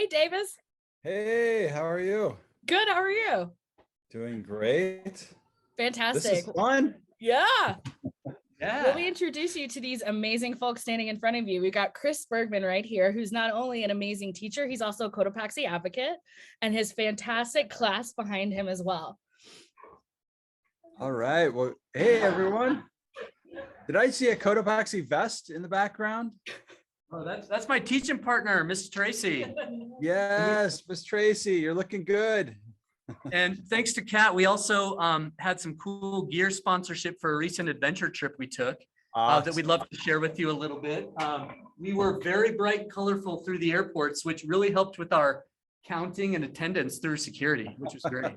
Hey, Davis. Hey, how are you? Good. How are you? Doing great. This is Fantastic. fun. Yeah. Yeah. Let me introduce you to these amazing folks standing in front of you. We've got Chris Bergman right here, who's not only an amazing teacher, he's also a Cotopaxi advocate, and his fantastic class behind him as well. All right. Well, hey, everyone. Did I see a Cotopaxi vest in the background? Oh, that's my teaching partner, Miss Tracy. Yes, Miss Tracy, you're looking good. And thanks to Kat, we also had some cool gear sponsorship for a recent adventure trip we took that we'd love to share with you a little bit. We were very bright and colorful through the airports, which really helped with our counting and attendance through security, which was great.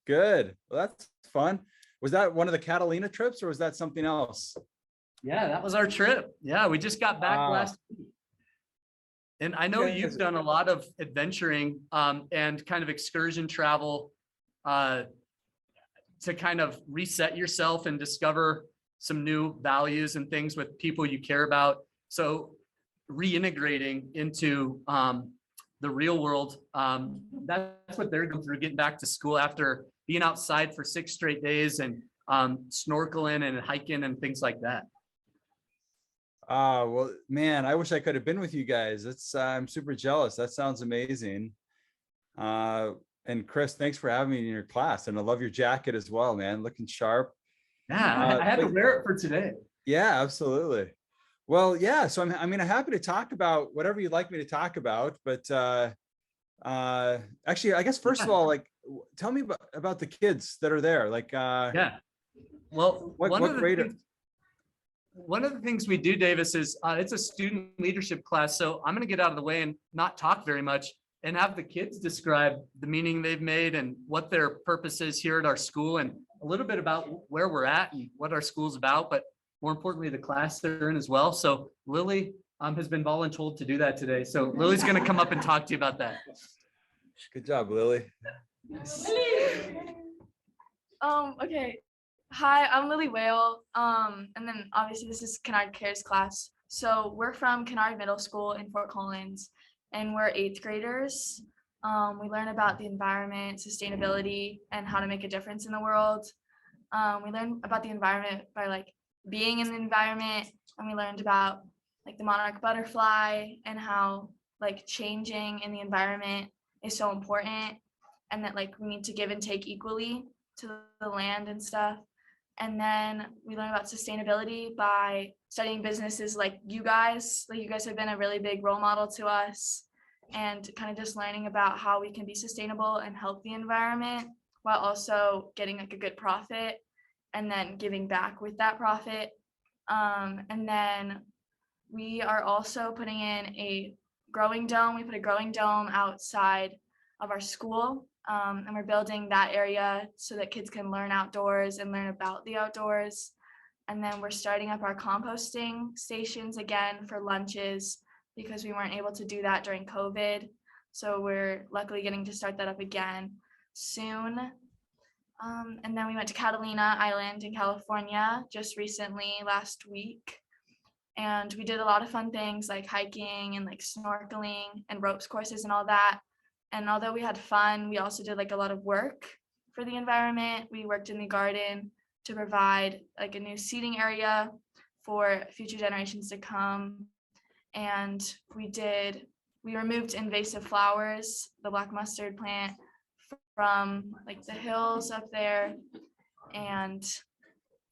Good. Well, that's fun. Was that one of the Catalina trips or was that something else? Yeah, that was our trip. Yeah, we just got back last week. And I know you've done a lot of adventuring and kind of excursion travel to kind of reset yourself and discover some new values and things with people you care about. So reintegrating into the real world, that's what they're going through, getting back to school after being outside for 6 straight days and snorkeling and hiking and things like that. Well, man, I wish I could have been with you guys. I'm super jealous. That sounds amazing. And Chris, thanks for having me in your class. And I love your jacket as well, man. Looking sharp. Yeah, I had to wear it for today. Yeah, absolutely. Well, yeah. So I'm happy to talk about whatever you'd like me to talk about. But actually, I guess first of all, like, tell me about the kids that are there. Like, yeah. Well, what grade? One of the things we do, Davis, is it's a student leadership class. So I'm going to get out of the way and not talk very much and have the kids describe the meaning they've made and what their purpose is here at our school and a little bit about where we're at and what our school's about, but more importantly, the class they're in as well. So Lily has been voluntold to do that today. So Lily's going to come up and talk to you about that. Good job, Lily. Okay. Hi, I'm Lily Whale. And then obviously this is Kinard C.A.R.E.S class. So we're from Kinard Middle School in Fort Collins, and we're 8th graders. We learn about the environment, sustainability, and how to make a difference in the world. We learn about the environment by like being in the environment, and we learned about like the monarch butterfly and how like changing in the environment is so important, and that like we need to give and take equally to the land and stuff. And then we learn about sustainability by studying businesses like you guys. Like you guys have been a really big role model to us, and kind of just learning about how we can be sustainable and help the environment while also getting like a good profit and then giving back with that profit. And then we are also putting in a growing dome. We put a growing dome outside of our school. And we're building that area so that kids can learn outdoors and learn about the outdoors. And then we're starting up our composting stations again for lunches because we weren't able to do that during COVID. So we're luckily getting to start that up again soon. And then we went to Catalina Island in California just recently last week. And we did a lot of fun things like hiking and like snorkeling and ropes courses and all that. And although we had fun, we also did like a lot of work for the environment. We worked in the garden to provide like a new seating area for future generations to come. And we removed invasive flowers, the black mustard plant, from like the hills up there. And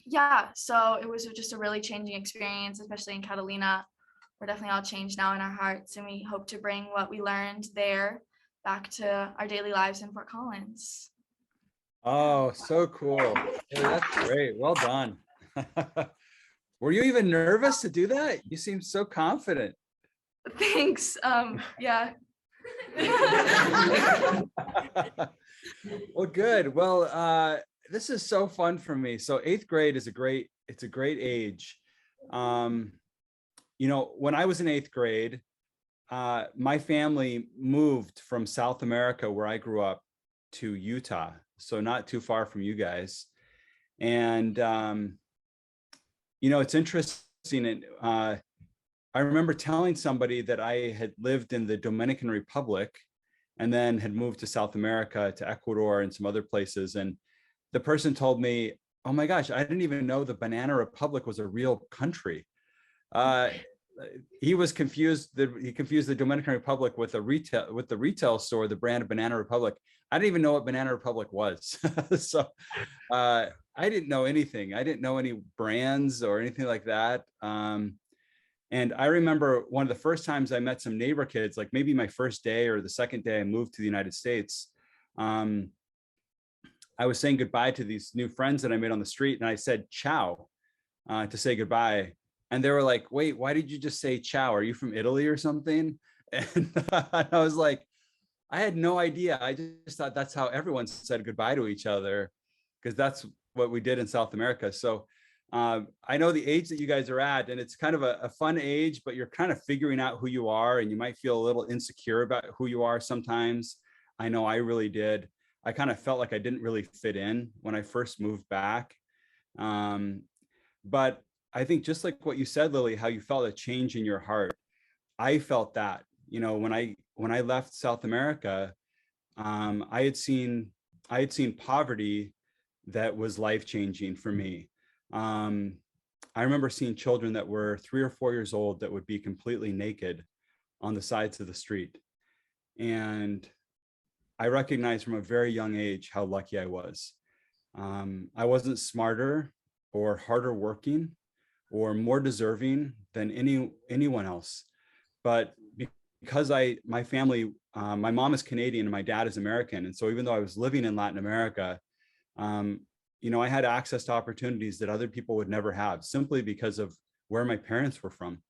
yeah, so it was just a really changing experience, especially in Catalina. We're definitely all changed now in our hearts, and we hope to bring what we learned there back to our daily lives in Fort Collins. Oh, so cool. Hey, that's great. Well done. Were you even nervous to do that? You seem so confident. Thanks. Yeah. Well, good. Well, this is so fun for me. So 8th grade is it's a great age. You know, when I was in 8th grade, my family moved from South America, where I grew up, to Utah, so not too far from you guys. And you know, it's interesting. And I remember telling somebody that I had lived in the Dominican Republic, and then had moved to South America, to Ecuador and some other places. And the person told me, oh my gosh, I didn't even know the Banana Republic was a real country. He was confused. He confused the Dominican Republic with the retail store, the brand of Banana Republic. I didn't even know what Banana Republic was. So I didn't know anything. I didn't know any brands or anything like that. And I remember one of the first times I met some neighbor kids, like maybe my first day or the second day I moved to the United States. I was saying goodbye to these new friends that I made on the street, and I said ciao to say goodbye. And they were like, wait, why did you just say ciao? Are you from Italy or something? And I was like, I had no idea. I just thought that's how everyone said goodbye to each other, because that's what we did in South America. So I know the age that you guys are at, and it's kind of a fun age, but you're kind of figuring out who you are, and you might feel a little insecure about who you are sometimes. I know I really did. I kind of felt like I didn't really fit in when I first moved back. But I think just like what you said, Lily, how you felt a change in your heart, I felt that, you know, when I left South America, I had seen poverty that was life-changing for me. I remember seeing children that were 3 or 4 years old that would be completely naked on the sides of the street. And I recognized from a very young age how lucky I was. I wasn't smarter or harder working or more deserving than anyone else. But because my family, my mom is Canadian and my dad is American. And so even though I was living in Latin America, you know, I had access to opportunities that other people would never have, simply because of where my parents were from.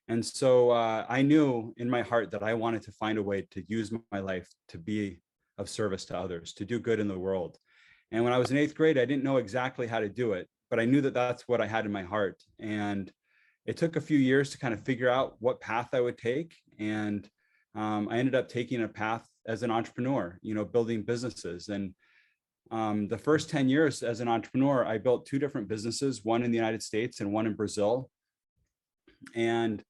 And so I knew in my heart that I wanted to find a way to use my life to be of service to others, to do good in the world. And when I was in 8th grade, I didn't know exactly how to do it, but I knew that that's what I had in my heart. And it took a few years to kind of figure out what path I would take. And I ended up taking a path as an entrepreneur, you know, building businesses. And the first 10 years as an entrepreneur, I built 2 different businesses, one in the United States and one in Brazil. And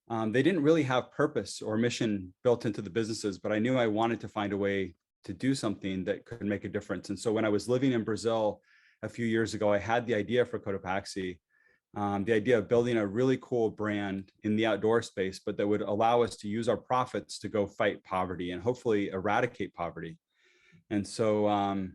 they didn't really have purpose or mission built into the businesses, but I knew I wanted to find a way to do something that could make a difference. And so when I was living in Brazil a few years ago, I had the idea for Cotopaxi, the idea of building a really cool brand in the outdoor space, but that would allow us to use our profits to go fight poverty and hopefully eradicate poverty. And so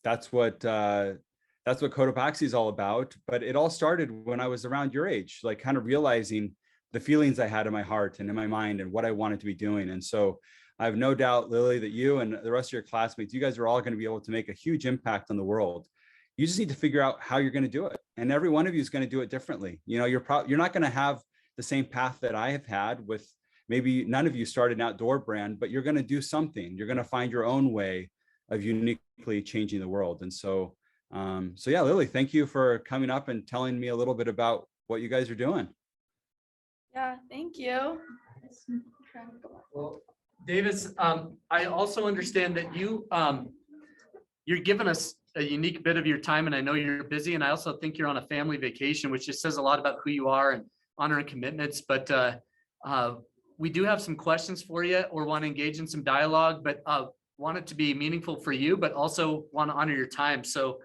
that's what Cotopaxi is all about. But it all started when I was around your age, like kind of realizing the feelings I had in my heart and in my mind and what I wanted to be doing. And so I have no doubt, Lily, that you and the rest of your classmates, you guys are all going to be able to make a huge impact on the world. You just need to figure out how you're going to do it. And every one of you is going to do it differently. You know, you're not going to have the same path that I have had with, maybe none of you started an outdoor brand, but you're going to do something. You're going to find your own way of uniquely changing the world. And so, so yeah, Lily, thank you for coming up and telling me a little bit about what you guys are doing. Yeah, thank you. Well, Davis, I also understand that you're giving us a unique bit of your time, and I know you're busy, and I also think you're on a family vacation, which just says a lot about who you are and honor and commitments. But we do have some questions for you, or want to engage in some dialogue, but want it to be meaningful for you, but also want to honor your time. So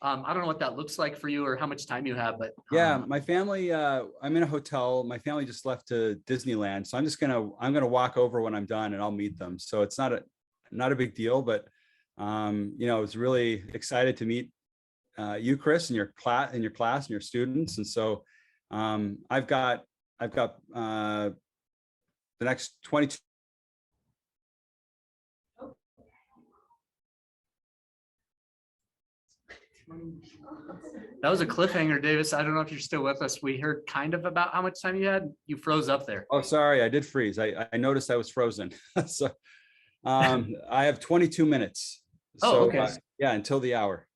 I don't know what that looks like for you or how much time you have, but yeah, my family, I'm in a hotel. My family just left to Disneyland. So I'm gonna walk over when I'm done and I'll meet them. So it's not a big deal, but you know, I was really excited to meet you, Chris, and your class and your students. And so I've got the next 22. That was a cliffhanger, Davis. I don't know if you're still with us. We heard kind of about how much time you had. You froze up there. Oh, sorry, I did freeze. I noticed I was frozen. So I have 22 minutes. So, okay. Yeah, until the hour.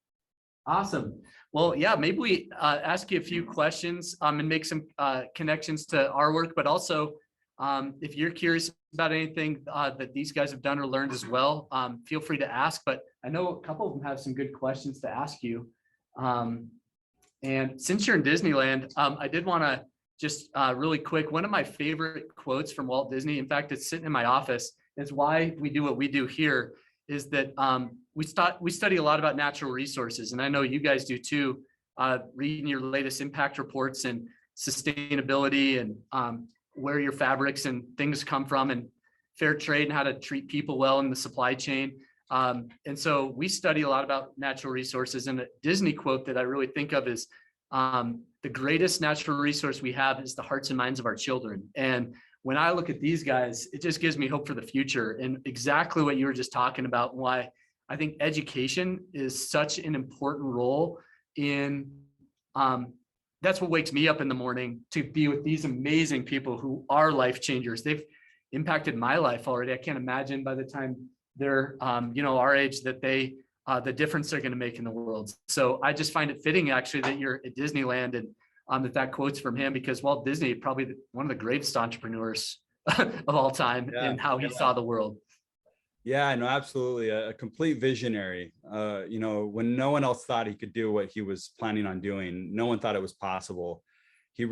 Awesome. Well, yeah, maybe we ask you a few questions and make some connections to our work, but also if you're curious about anything that these guys have done or learned as well, feel free to ask. But I know a couple of them have some good questions to ask you. And since you're in Disneyland, I did want to just really quick, one of my favorite quotes from Walt Disney, in fact, it's sitting in my office, is why we do what we do here, is that we study a lot about natural resources. And I know you guys do too, reading your latest impact reports and sustainability and where your fabrics and things come from and fair trade and how to treat people well in the supply chain. And so we study a lot about natural resources. And a Disney quote that I really think of is, the greatest natural resource we have is the hearts and minds of our children. And when I look at these guys, it just gives me hope for the future, and exactly what you were just talking about, why I think education is such an important role in, that's what wakes me up in the morning, to be with these amazing people who are life changers. They've impacted my life already. I can't imagine by the time they're, our age, that the difference they're going to make in the world. So I just find it fitting actually that you're at Disneyland, and that quote's from him, because Walt Disney, probably one of the greatest entrepreneurs of all time, and how he saw the world. Yeah, no, absolutely. A complete visionary. When no one else thought he could do what he was planning on doing, no one thought it was possible. He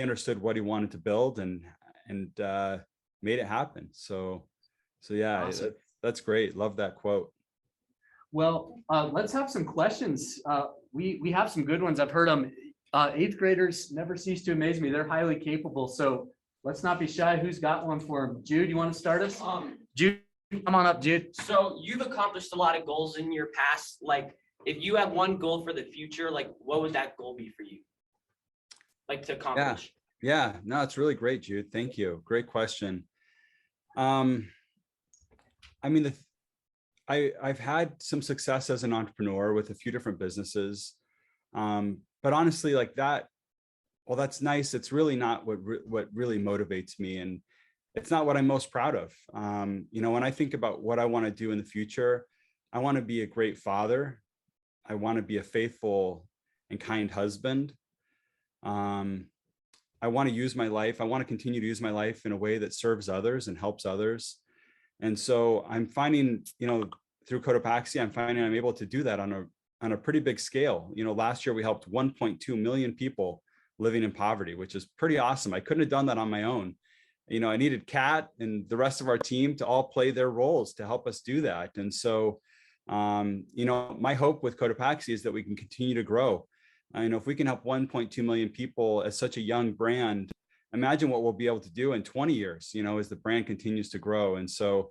understood what he wanted to build and made it happen. So yeah, awesome. That's great. Love that quote. Well, let's have some questions. We have some good ones. I've heard them. 8th graders never cease to amaze me. They're highly capable. So let's not be shy. Who's got one for them? Jude, you want to start us? Jude, come on up, Jude. So you've accomplished a lot of goals in your past. Like, if you have one goal for the future, like, what would that goal be for you? Like, to accomplish? Yeah. No, it's really great, Jude. Thank you. Great question. I mean, I've had some success as an entrepreneur with a few different businesses. But honestly, like that, well, that's nice. It's really not what really motivates me. And it's not what I'm most proud of. When I think about what I want to do in the future, I want to be a great father. I want to be a faithful and kind husband. I want to use my life. I want to continue to use my life in a way that serves others and helps others. And so I'm finding, through Cotopaxi, I'm finding I'm able to do that on a pretty big scale. Last year we helped 1.2 million people living in poverty, which is pretty awesome. I couldn't have done that on my own. I needed Kat and the rest of our team to all play their roles to help us do that. And so, my hope with Cotopaxi is that we can continue to grow. If we can help 1.2 million people as such a young brand, imagine what we'll be able to do in 20 years, as the brand continues to grow. And so,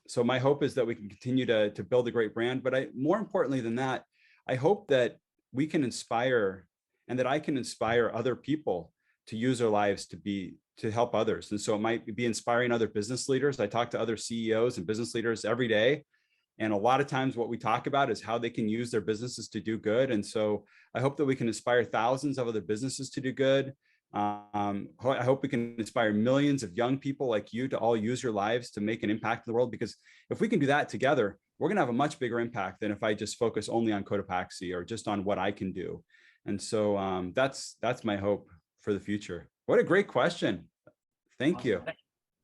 so my hope is that we can continue to build a great brand. But more importantly than that, I hope that we can inspire, and that I can inspire other people to use their lives to help others. And so it might be inspiring other business leaders. I talk to other CEOs and business leaders every day. And a lot of times what we talk about is how they can use their businesses to do good. And so I hope that we can inspire thousands of other businesses to do good. I hope we can inspire millions of young people like you to all use your lives to make an impact in the world, because if we can do that together, we're going to have a much bigger impact than if I just focus only on Cotopaxi or just on what I can do. And so that's my hope for the future. What a great question. Thank you.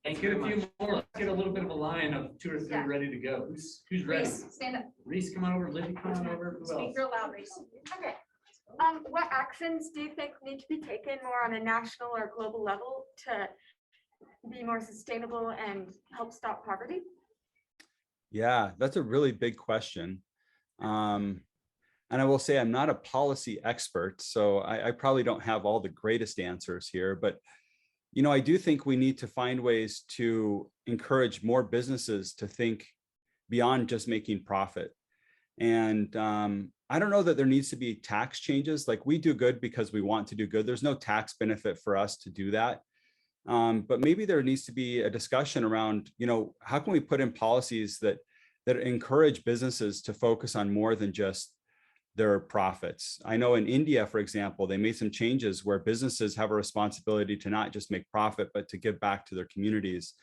Let's get a few more. Let's get a little bit of a line of 2 or 3 ready to go. Who's ready? Reese, stand up. Reese, come on over. Libby, come on over. Who else? Speak real loud, Reese. Okay. What actions do you think need to be taken more on a national or global level to be more sustainable and help stop poverty? Yeah, that's a really big question. And I will say I'm not a policy expert, so I probably don't have all the greatest answers here, but I do think we need to find ways to encourage more businesses to think beyond just making profit. And I don't know that there needs to be tax changes. Like, we do good because we want to do good. There's no tax benefit for us to do that. But maybe there needs to be a discussion around, how can we put in policies that encourage businesses to focus on more than just their profits. I know in India, for example, they made some changes where businesses have a responsibility to not just make profit, but to give back to their communities.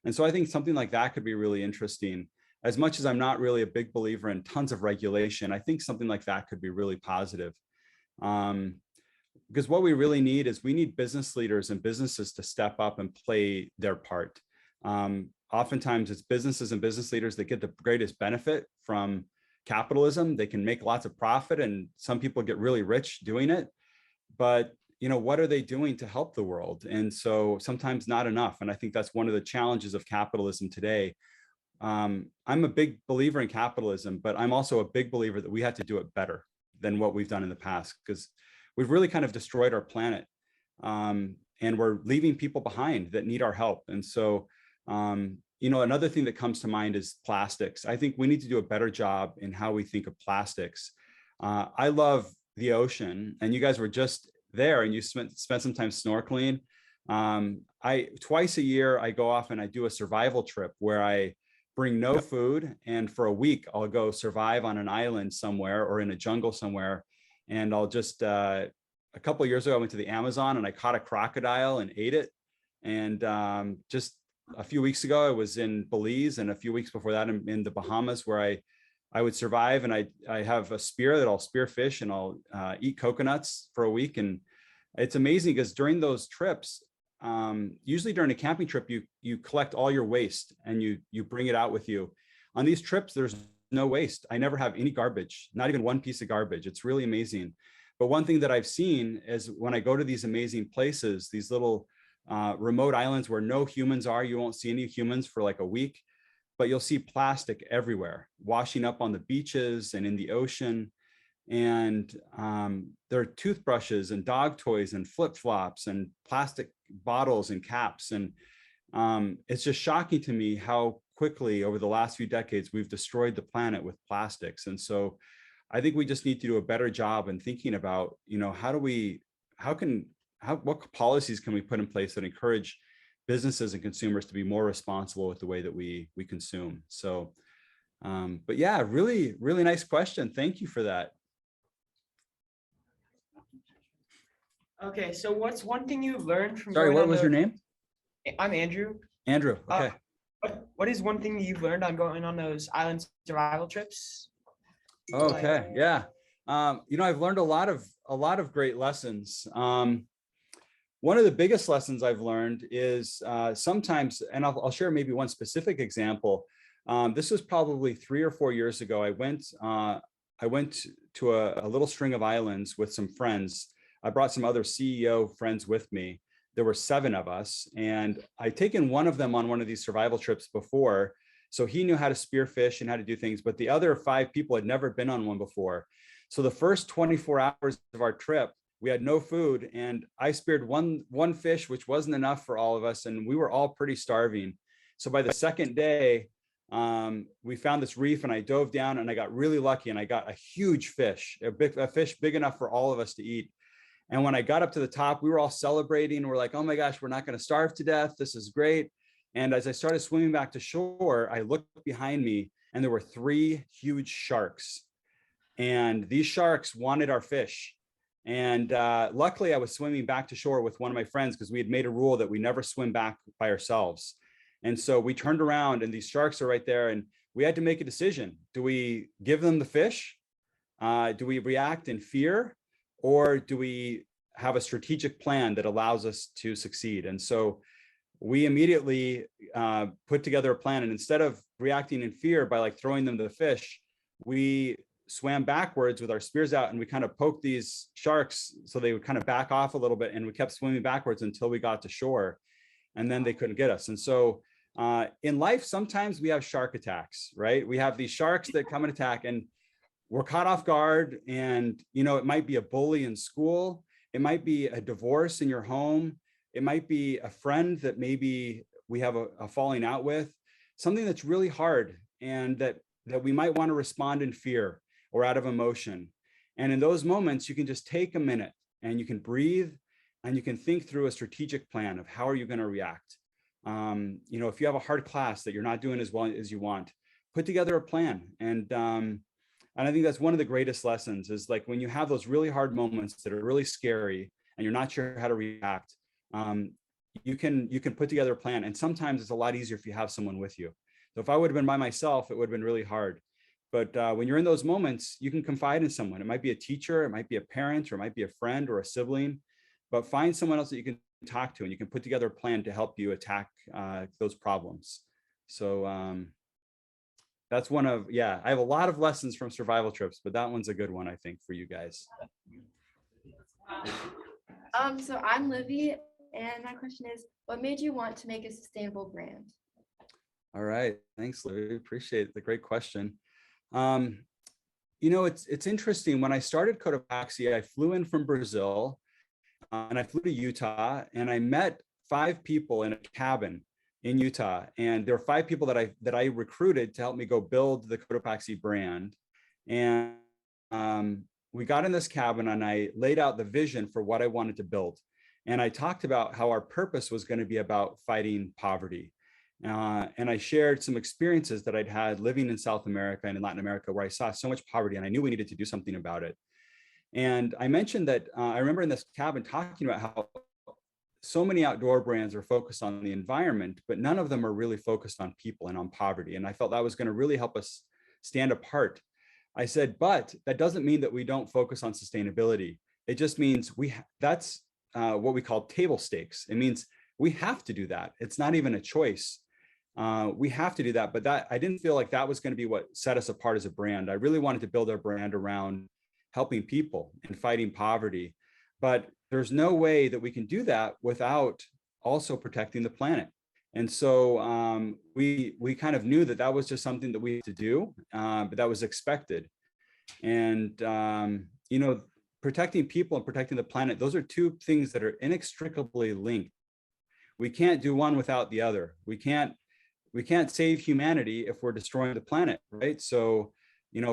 And so I think something like that could be really interesting. As much as I'm not really a big believer in tons of regulation, I think something like that could be really positive. Because what we really need is we need business leaders and businesses to step up and play their part. Oftentimes it's businesses and business leaders that get the greatest benefit from capitalism. They can make lots of profit and some people get really rich doing it. But what are they doing to help the world? And so sometimes not enough. And I think that's one of the challenges of capitalism today. I'm a big believer in capitalism, but I'm also a big believer that we have to do it better than what we've done in the past, because we've really kind of destroyed our planet. And we're leaving people behind that need our help. And so, another thing that comes to mind is plastics. I think we need to do a better job in how we think of plastics. I love the ocean, and you guys were just there and you spent some time snorkeling. Twice a year, I go off and I do a survival trip where I bring no food, and for a week, I'll go survive on an island somewhere or in a jungle somewhere. And I'll just, a couple of years ago, I went to the Amazon and I caught a crocodile and ate it. And just a few weeks ago, I was in Belize, and a few weeks before that in the Bahamas, where I would survive. And I have a spear that I'll spear fish, and I'll eat coconuts for a week. And it's amazing because during those trips, usually during a camping trip, you collect all your waste and you bring it out with you. On these trips, there's no waste. I never have any garbage, not even one piece of garbage. It's really amazing. But one thing that I've seen is when I go to these amazing places, these little remote islands where no humans are, you won't see any humans for like a week, but you'll see plastic everywhere, washing up on the beaches and in the ocean. And there are toothbrushes and dog toys and flip-flops and plastic bottles and caps. And it's just shocking to me how quickly over the last few decades we've destroyed the planet with plastics. And so I think we just need to do a better job in thinking about, what policies can we put in place that encourage businesses and consumers to be more responsible with the way that we consume. So, but yeah, really, really nice question. Thank you for that. Okay, so what's one thing you've learned from Sorry, going what on was your name? I'm Andrew. Andrew. Okay. What is one thing that you've learned on going on those island survival trips? Okay. Yeah. I've learned a lot of great lessons. One of the biggest lessons I've learned is sometimes, and I'll share maybe one specific example. This was probably 3 or 4 years ago. I went to a little string of islands with some friends. I brought some other CEO friends with me. There were 7 of us, and I'd taken one of them on one of these survival trips before. So he knew how to spearfish and how to do things, but the other 5 people had never been on one before. So the first 24 hours of our trip, we had no food, and I speared one fish, which wasn't enough for all of us, and we were all pretty starving. So by the second day, we found this reef, and I dove down, and I got really lucky, and I got a huge fish, a fish big enough for all of us to eat. And when I got up to the top, we were all celebrating. We're like, oh my gosh, we're not going to starve to death. This is great. And as I started swimming back to shore, I looked behind me, and there were 3 huge sharks. And these sharks wanted our fish. And luckily, I was swimming back to shore with one of my friends, because we had made a rule that we never swim back by ourselves. And so we turned around, and these sharks are right there. And we had to make a decision. Do we give them the fish? Do we react in fear? Or do we have a strategic plan that allows us to succeed? And so we immediately put together a plan. And instead of reacting in fear by like throwing them the fish, we swam backwards with our spears out, and we kind of poked these sharks so they would kind of back off a little bit. And we kept swimming backwards until we got to shore, and then they couldn't get us. And so in life, sometimes we have shark attacks, right? We have these sharks that come and attack, and we're caught off guard. And, it might be a bully in school. It might be a divorce in your home. It might be a friend that maybe we have a falling out with, something that's really hard, and that we might want to respond in fear or out of emotion. And in those moments, you can just take a minute, and you can breathe, and you can think through a strategic plan of how are you going to react. If you have a hard class that you're not doing as well as you want, put together a plan. And I think that's one of the greatest lessons, is like when you have those really hard moments that are really scary and you're not sure how to react, you can put together a plan. And sometimes it's a lot easier if you have someone with you. So if I would have been by myself, it would have been really hard. But when you're in those moments, you can confide in someone. It might be a teacher, it might be a parent, or it might be a friend or a sibling, but find someone else that you can talk to, and you can put together a plan to help you attack those problems. So that's one of, I have a lot of lessons from survival trips, but that one's a good one, I think, for you guys. So I'm Livy, and my question is, what made you want to make a sustainable brand? All right, thanks, Larry. Appreciate it. The great question. It's interesting. When I started Cotopaxi, I flew in from Brazil, and I flew to Utah, and I met 5 people in a cabin in Utah, and there were 5 people that I recruited to help me go build the Cotopaxi brand. And we got in this cabin, and I laid out the vision for what I wanted to build. And I talked about how our purpose was going to be about fighting poverty. And I shared some experiences that I'd had living in South America and in Latin America, where I saw so much poverty, and I knew we needed to do something about it. And I mentioned that I remember in this cabin talking about how so many outdoor brands are focused on the environment, but none of them are really focused on people and on poverty. And I felt that was going to really help us stand apart. I said, but that doesn't mean that we don't focus on sustainability. It just means that's what we call table stakes. It means we have to do that. It's not even a choice. We have to do that. But that I didn't feel like that was going to be what set us apart as a brand. I really wanted to build our brand around helping people and fighting poverty. But there's no way that we can do that without also protecting the planet. And so we kind of knew that that was just something that we had to do, but that was expected. And, protecting people and protecting the planet, those are 2 things that are inextricably linked. We can't do one without the other. We can't save humanity if we're destroying the planet, right? So,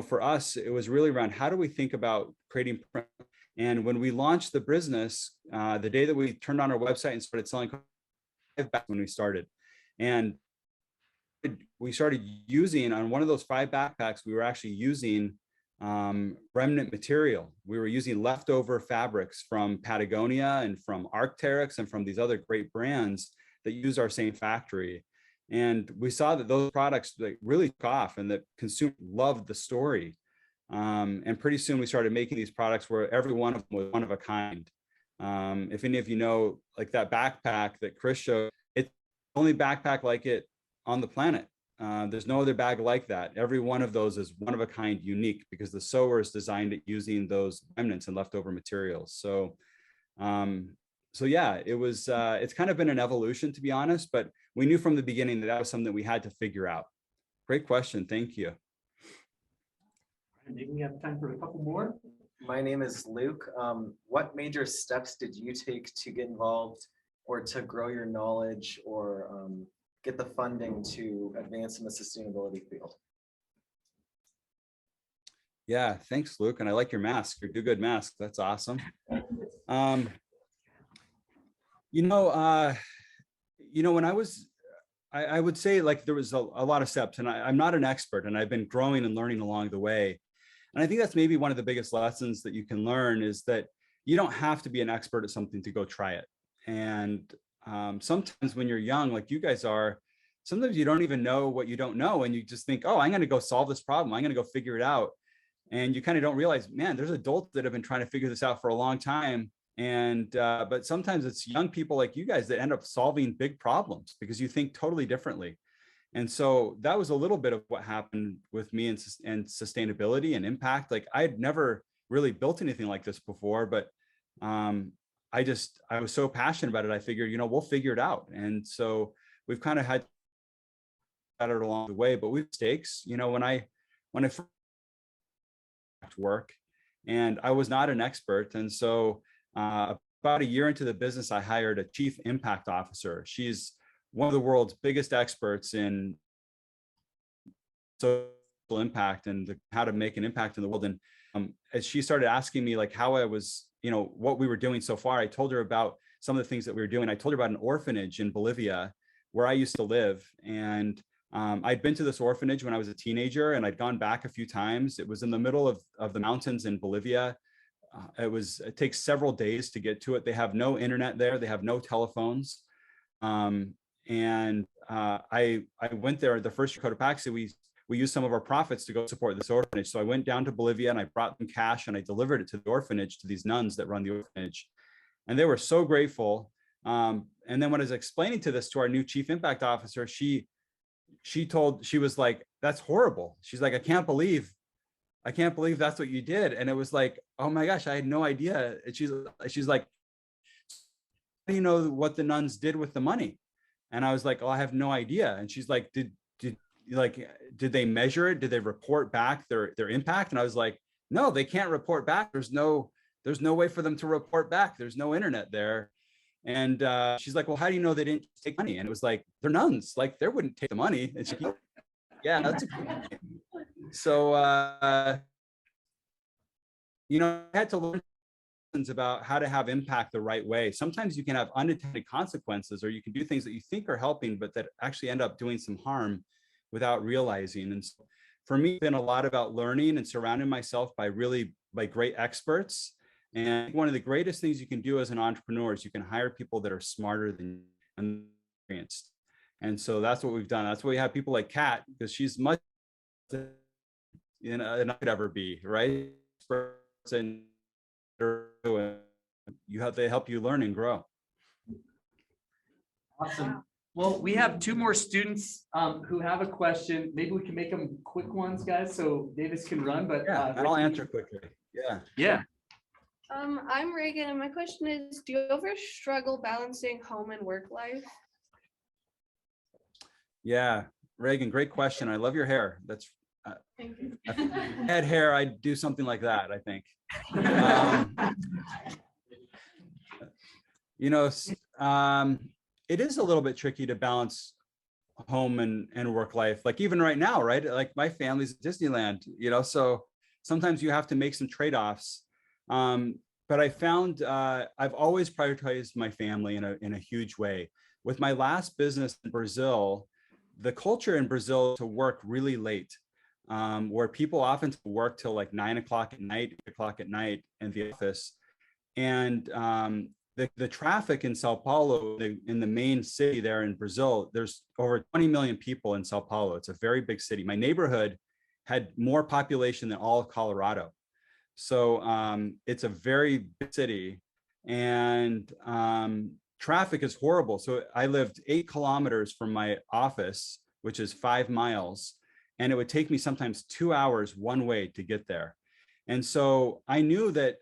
for us, it was really around how do we think about creating. And when we launched the business, the day that we turned on our website and started selling, back when we started, and we started using on one of those 5 backpacks, we were actually using remnant material. We were using leftover fabrics from Patagonia and from Arc'teryx and from these other great brands that use our same factory. And we saw that those products really took off and that consumers loved the story. And pretty soon we started making these products where every one of them was one of a kind. If any of you know, like that backpack that Chris showed, it's the only backpack like it on the planet. There's no other bag like that. Every one of those is one of a kind, unique, because the sewers designed it using those remnants and leftover materials. So yeah, it's kind of been an evolution, to be honest, but we knew from the beginning that that was something that we had to figure out. Great question. Thank you. Maybe we have time for a couple more. My name is Luke. What major steps did you take to get involved or to grow your knowledge or get the funding to advance in the sustainability field? Yeah, thanks, Luke. And I like your mask, your Do Good mask. That's awesome. When I would say like there was a lot of steps, and I'm not an expert, and I've been growing and learning along the way. And I think that's maybe one of the biggest lessons that you can learn is that you don't have to be an expert at something to go try it. And sometimes when you're young, like you guys are, sometimes you don't even know what you don't know. And you just think, oh, I'm going to go solve this problem. I'm going to go figure it out. And you kind of don't realize, man, there's adults that have been trying to figure this out for a long time. And but sometimes it's young people like you guys that end up solving big problems because you think totally differently. And so that was a little bit of what happened with me and sustainability and impact. Like I had never really built anything like this before, but I was so passionate about it. I figured, we'll figure it out. And so we've kind of had it along the way, but we've mistakes, when I first work and I was not an expert. And so about a year into the business, I hired a chief impact officer. She's one of the world's biggest experts in social impact and how to make an impact in the world. And as she started asking me like how I was, what we were doing so far, I told her about some of the things that we were doing. I told her about an orphanage in Bolivia where I used to live. And I'd been to this orphanage when I was a teenager and I'd gone back a few times. It was in the middle of the mountains in Bolivia. It takes several days to get to it. They have no internet there. They have no telephones. And I went there the first year Cotopaxi. We used some of our profits to go support this orphanage. So I went down to Bolivia and I brought them cash and I delivered it to the orphanage, to these nuns that run the orphanage. And they were so grateful. And then when I was explaining to this to our new chief impact officer, she was like, that's horrible. She's like, I can't believe that's what you did. And it was like, oh my gosh, I had no idea. And she's like, do you know what the nuns did with the money? And I was like, oh, I have no idea. And she's like, did they measure it? Did they report back their impact? And I was like, no, they can't report back. There's no way for them to report back. There's no internet there. And she's like, well, how do you know they didn't take money? And it was like, they're nuns, like they wouldn't take the money. And she, yeah, that's a good point. So, you know, I had to learn about how to have impact the right way. Sometimes you can have unintended consequences, or you can do things that you think are helping, but that actually end up doing some harm without realizing. And so for me, it's been a lot about learning and surrounding myself by great experts. And one of the greatest things you can do as an entrepreneur is you can hire people that are smarter than you and experienced. And so that's what we've done. That's why we have people like Kat, because she's much than I could ever be, right? And they help you learn and grow. Awesome. Well, we have two more students who have a question. Maybe we can make them quick ones, guys, so Davis can run. But yeah, I'll answer quickly. Yeah. I'm Reagan, and my question is, do you ever struggle balancing home and work life? Yeah, Reagan, great question. I love your hair. That's Thank you. if I had hair, I'd do something like that, I think. You know, it is a little bit tricky to balance home and work life. Like even right now, right? Like my family's at Disneyland, you know, so sometimes you have to make some trade-offs. But I found I've always prioritized my family in a huge way. With my last business in Brazil, the culture in Brazil to work really late, where people often work till like 9 o'clock at night, 8 o'clock at night in the office. And the traffic in Sao Paulo, in the main city there in Brazil, there's over 20 million people in Sao Paulo. It's a very big city. My neighborhood had more population than all of Colorado. So it's a very big city, and traffic is horrible. So I lived 8 kilometers from my office, which is 5 miles, and it would take me sometimes 2 hours one way to get there. And so I knew that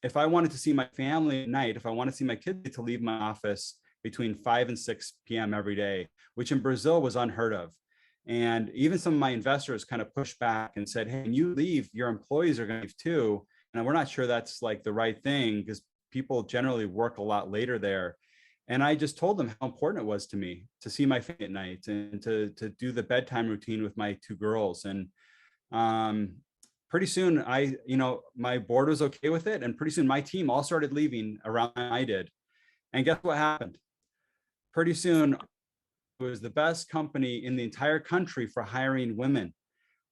if I wanted to see my family at night, if I want to see my kids, to leave my office between 5 and 6 p.m. every day, which in Brazil was unheard of. And even some of my investors kind of pushed back and said, hey, when you leave, your employees are going to leave too. And we're not sure that's like the right thing, because people generally work a lot later there. And I just told them how important it was to me to see my family at night and to do the bedtime routine with my 2 girls. And pretty soon my board was okay with it. And pretty soon my team all started leaving around I did. And guess what happened? Pretty soon, it was the best company in the entire country for hiring women.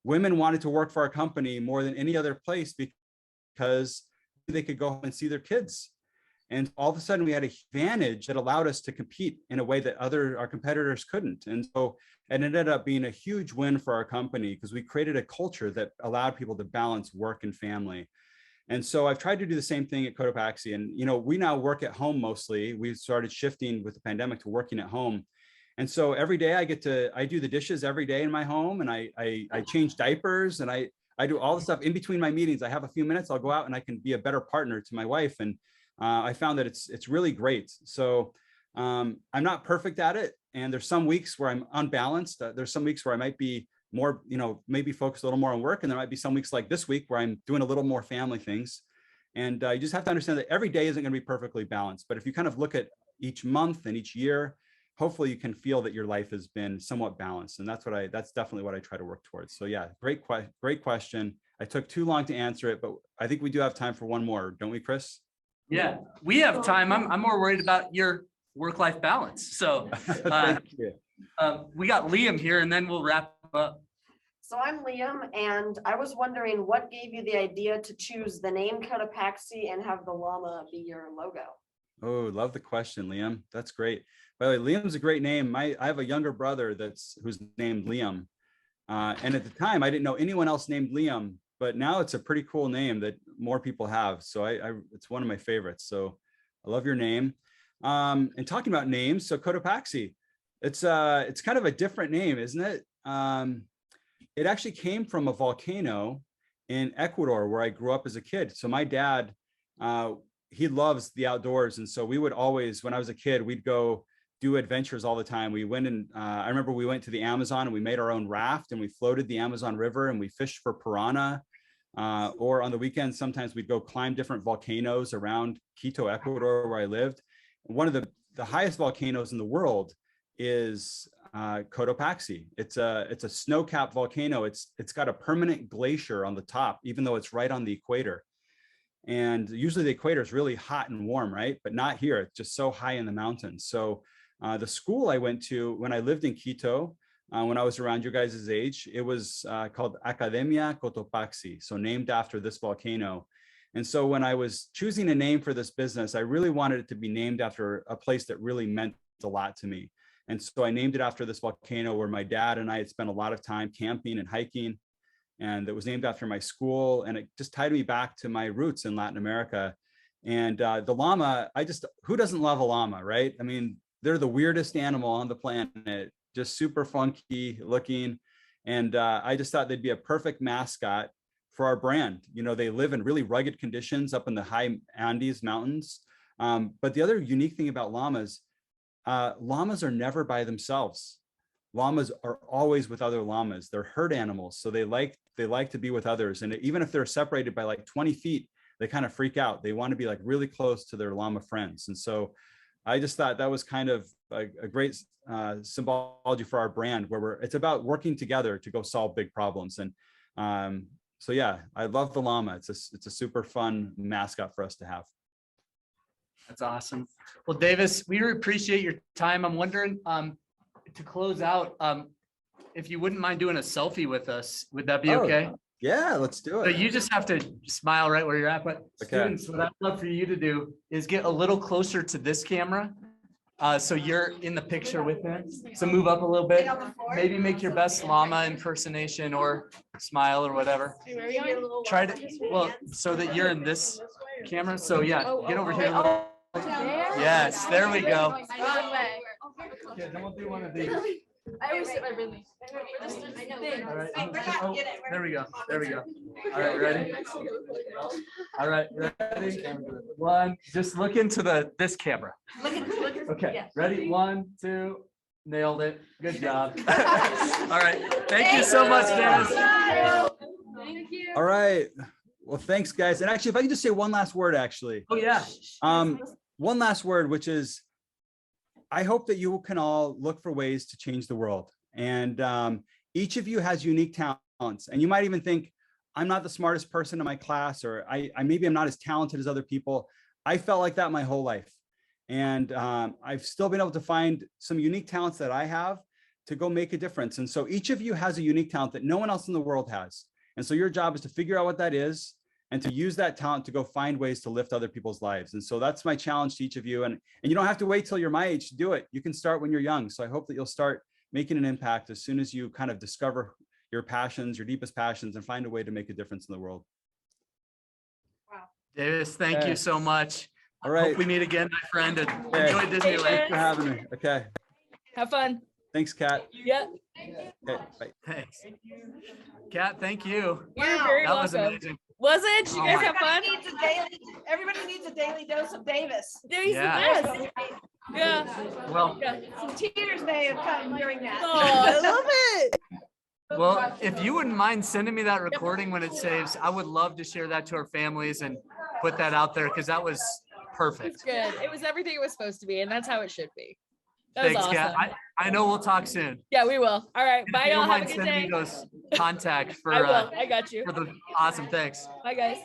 Women wanted to work for our company more than any other place because they could go home and see their kids. And all of a sudden we had an advantage that allowed us to compete in a way that our competitors couldn't. And so it ended up being a huge win for our company because we created a culture that allowed people to balance work and family. And so I've tried to do the same thing at Cotopaxi. And, we now work at home mostly. We started shifting with the pandemic to working at home. And so every day I do the dishes every day in my home, and I change diapers, and I do all the stuff in between my meetings. I have a few minutes, I'll go out and I can be a better partner to my wife. And I found that it's really great. So I'm not perfect at it. And there's some weeks where I'm unbalanced. There's some weeks where I might be more, maybe focus a little more on work. And there might be some weeks like this week where I'm doing a little more family things. And you just have to understand that every day isn't going to be perfectly balanced. But if you kind of look at each month and each year, hopefully you can feel that your life has been somewhat balanced. And that's definitely what I try to work towards. So yeah, great question. I took too long to answer it, but I think we do have time for one more, don't we, Chris? Yeah, we have time. I'm more worried about your work-life balance. So Thank you. We got Liam here, and then we'll wrap up. So I'm Liam, and I was wondering what gave you the idea to choose the name Cotopaxi and have the llama be your logo? Oh, love the question, Liam. That's great. By the way, Liam's a great name. I have a younger brother who's named Liam. And at the time, I didn't know anyone else named Liam, but now it's a pretty cool name that more people have. So it's one of my favorites. So I love your name. And talking about names, so Cotopaxi, it's kind of a different name, isn't it? It actually came from a volcano in Ecuador where I grew up as a kid. So my dad he loves the outdoors. And so we would always, when I was a kid, we'd go do adventures all the time. We went and I remember we went to the Amazon and we made our own raft and we floated the Amazon River and we fished for piranha. Or on the weekends, sometimes we'd go climb different volcanoes around Quito, Ecuador, where I lived. One of the highest volcanoes in the world is Cotopaxi. It's a snow-capped volcano. It's got a permanent glacier on the top, even though it's right on the equator. And usually the equator is really hot and warm, right? But not here. It's just so high in the mountains. So the school I went to when I lived in Quito, when I was around your guys' age, it was called Academia Cotopaxi, so named after this volcano. And so when I was choosing a name for this business, I really wanted it to be named after a place that really meant a lot to me. And so I named it after this volcano where my dad and I had spent a lot of time camping and hiking. And it was named after my school. And it just tied me back to my roots in Latin America. And the llama, who doesn't love a llama, right? I mean, they're the weirdest animal on the planet, just super funky looking. And I just thought they'd be a perfect mascot for our brand. You know, they live in really rugged conditions up in the high Andes mountains. But the other unique thing about llamas are never by themselves. Llamas are always with other llamas. They're herd animals. So they like to be with others. And even if they're separated by like 20 feet, they kind of freak out. They want to be like really close to their llama friends. And so I just thought that was kind of a great symbology for our brand, where it's about working together to go solve big problems. And so, yeah, I love the llama. It's a super fun mascot for us to have. That's awesome. Well, Davis, we appreciate your time. I'm wondering, to close out, if you wouldn't mind doing a selfie with us, would that be okay? Yeah, let's do it. So you just have to smile right where you're at. But Okay. students, what I'd love for you to do is get a little closer to this camera. So you're in the picture with him. So move up a little bit. Maybe make your best llama impersonation or smile or whatever. Try to, well, so that you're in this camera. So yeah, get over here a little. Yes, there we go. Okay, then we'll do one of these. I always sit my really. All right. Oh, there we go. There we go. All right, ready? All right, ready? One, just look into this camera. Okay, ready? 1, 2, nailed it. Good job. All right, thank you so much, Dennis. Thank you. All right. Well, thanks, guys. And actually, if I can just say one last word, actually. Oh, yeah. One last word, which is, I hope that you can all look for ways to change the world. And each of you has unique talents. And you might even think, I'm not the smartest person in my class, or I maybe I'm not as talented as other people. I felt like that my whole life. And I've still been able to find some unique talents that I have to go make a difference. And so each of you has a unique talent that no one else in the world has. And so your job is to figure out what that is and to use that talent to go find ways to lift other people's lives. And so that's my challenge to each of you. And you don't have to wait till you're my age to do it. You can start when you're young. So I hope that you'll start making an impact as soon as you kind of discover your passions, your deepest passions, and find a way to make a difference in the world. Wow. Davis, thank you so much. All right. Hope we meet again, my friend, and Okay. enjoy Disneyland. Thanks for having me. Okay. Have fun. Thanks, Kat. Yeah. Okay, bye. Thanks. Kat, thank you. You're very That was welcome. amazing. Was it? Did you Oh guys my- have fun? Everybody needs a daily dose of Davis. Yeah, he's Yeah. the best. Yeah. Well, Yeah. Some tears may have come during that. Oh, I love it. well, if you wouldn't mind sending me that recording when it saves, I would love to share that to our families and put that out there, because that was perfect. It's good. It was everything it was supposed to be, and that's how it should be. That was Thanks, awesome. Kat. I know we'll talk soon. Yeah, we will. All right. Bye, If you y'all. don't Have a mind good sending day. me those contact for I will. I got you. for the awesome. Thanks. Bye, guys.